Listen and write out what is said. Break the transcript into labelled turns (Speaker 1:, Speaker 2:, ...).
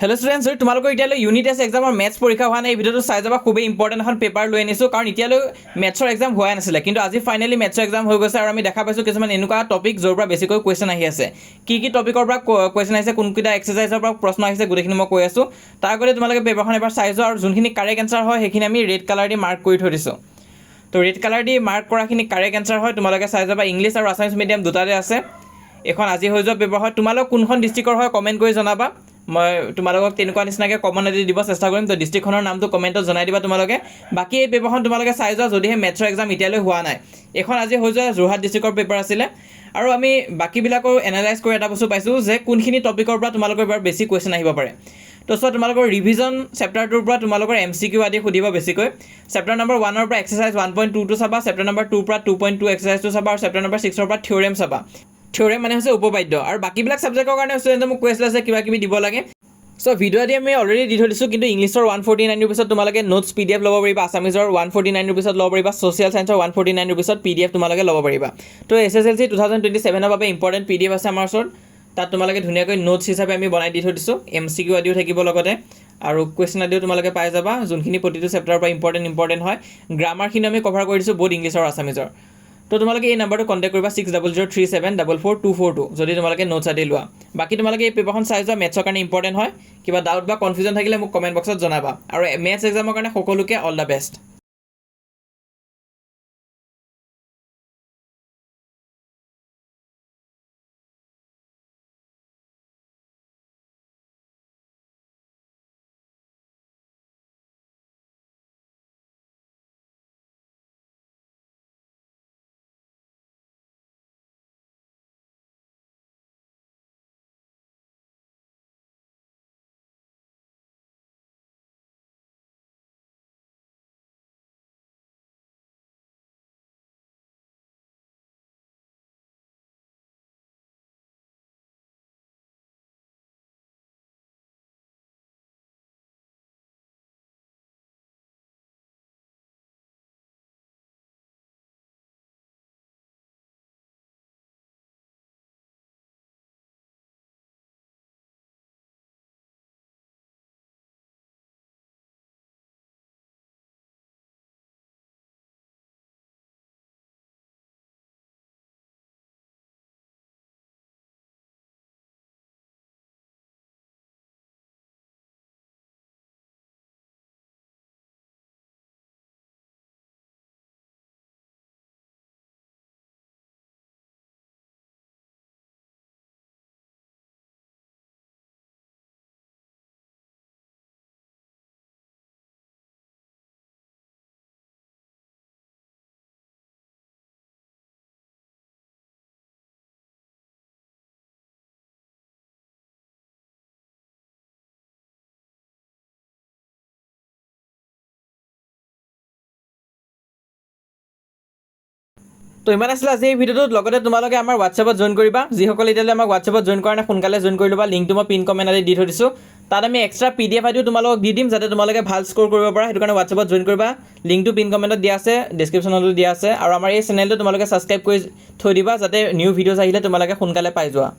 Speaker 1: hello students तुम्हारे इतना unit test exam maths परीक्षा हुआ नहीं भिडिओ चाई जाबा खूब इम्पर्टेन्ट एन पेपर लै आनिছোঁ कारण इतना मैथ्सर एग्जाम हुआ नाছিলে किन्तु आज फाइनेली मैथ्सर एग्जाम हो गई और आम देखा पाइছোঁ किछुमान एनेकुवा टपिक जोर पर बेसिक कुवेश्चन आहि आछे की टपिकर पर कुवेश्चन आहिছে कोनकिटा एक्सारसाइजर पर प्रश्न आहिছে गोटेखिनि मैं কৈ আছোঁ তাৰ আগতে তোমালোকে পেপাৰখন এবাৰ চাই যোৱা আৰু যোনখিনি কাৰেক্ট এনসাৰ হয় সেইখিনি আমি ৰেড কালাৰ দি মাৰ্ক কৰি থৈ দিছোঁ তো ৰেড কালাৰ দি মাৰ্ক কৰাখিনি কাৰেক্ট এনসাৰ হয় তোমালোকে চাই যাবা ইংলিছ আৰু আছামিজ মিডিয়াম দুটাতে আছে এখন আজি হৈ যোৱা পেপাৰ হয় তোমালোক কোনখন ডিস্ট্ৰিক্টৰ হয় কমেন্ট কৰি জনাবা মই তোমালোকক তেনেকুৱা নিচিনাকৈ কমন এদি দিব চেষ্টা কৰিম তো ডিস্ট্ৰিক্টখনৰ নামটো কমেণ্টত জনাই দিবা তোমালোকে বাকি এই পেপাৰখন তোমালোকে চাই যোৱা যদিহে মেথছৰ এক্সাম এতিয়ালৈ হোৱা নাই এখন আজি হৈ যোৱা যোৰহাট ডিস্ট্ৰিক্টৰ পেপাৰ আছিলে আৰু আমি বাকিবিলাকৰ এনালাইজ কৰি এটা বস্তু পাইছোঁ যে কোনখিনি টপিকৰ পৰা তোমালোকৰ এবাৰ বেছি কুৱেশ্যন আহিব পাৰে তো সো তোমালোকৰ ৰিভিজন চেপ্টাৰটোৰ পৰা তোমালোকৰ এমসিকিউ আদি খুদিব বেছিকৈ চেপ্টাৰ নম্বৰ 1 ৰ পৰা এক্সাৰসাইজ 1.2 টো চাবা চেপ্টাৰ নম্বৰ 2 পৰা 2.2 এক্সাৰসাইজটো চাবা আৰু চেপ্টাৰ নম্বৰ 6 ৰ পৰা থিওৰেম চাবা থিওৰেম মানে হৈছে উপপাদ্য আৰু বাকিবিলাক সাবজেক্টৰ কাৰণে ষ্টুডেণ্টে মোক কৈছিল যে কিবা কিবি দিব লাগে সো ভিডিও দি আমি অলৰেডি দি থৈ দিছোঁ কিন্তু ইংলিছৰ 149 ৰ পিছত তোমালোকে নোটছ পিডিএফ ল'ব পাৰিবা আছামিজৰ 149 ৰ পিছত ল'ব পাৰিবা সোশ্যাল সায়েন্সৰ 149 ৰ পিছত পিডিএফ তোমালোকে ল'ব পাৰিবা তো এছএছএলসি 2027 ৰ বাবে ইম্পৰ্টেন্ট পিডিএফ আছে আমাৰ ওচৰত তাত তোমালোকে ধুনীয়াকৈ নোটছ হিচাপে আমি বনাই দি থৈ দিছোঁ এমসিকিউ আদিও থাকিব লগতে আৰু কুৱেশ্যন আদিও তোমালোকে পাই যাবা যোনখিনি প্ৰতিটো চেপ্টাৰৰ পৰা ইম্পৰ্টেন্ট হয় গ্ৰামাৰখিনি আমি কভাৰ কৰি দিছোঁ বহুত ইংলিছ আৰু আছামিজৰ তো তোমালোকে এই নাম্বাৰটো কন্টেক্ট কৰিবা 6003744242 যদি তোমালোকে নোটছ আদি লোৱা বাকি তোমালোকে এই পেপাৰখন চাই যোৱা মেথছৰ কাৰণে ইম্পৰ্টেন্ট হয় কিবা ডাউট বা কনফিউজন থাকিলে মোক কমেন্ট বক্সত জনাবা আৰু মেথছ এক্সামৰ কাৰণে সকলোকে অল দা বেষ্ট তো ইমান আছিল আজি এই ভিডিওটোত লগতে তোমালোকে আমাৰ হোৱাটছএপত জয়েন কৰিবা যিসকল এতিয়ালৈ আমাক হোৱাটছএপত জয়েন কৰা নাই সোনকালে জয়েন কৰি ল'বা লিংকটো মই পিন কমেণ্ট আদি দি থৈ দিছোঁ তাত আমি এক্সট্ৰা পিডিএফ আদিও তোমালোকক দি দিম যাতে তোমালোকে ভাল স্ক'ৰ কৰিব পাৰা সেইটো কাৰণে হোৱাটছএপত জয়েন কৰিবা লিংকটো পিন কমেণ্টত দিয়া আছে ডেছক্ৰিপশ্যনতো দিয়া আছে আৰু আমাৰ এই চেনেলটো তোমালোকে ছাবস্ক্ৰাইব কৰি থৈ দিবা যাতে নিউ ভিডিঅ'জ আহিলে তোমালোকে সোনকালে পাই যোৱা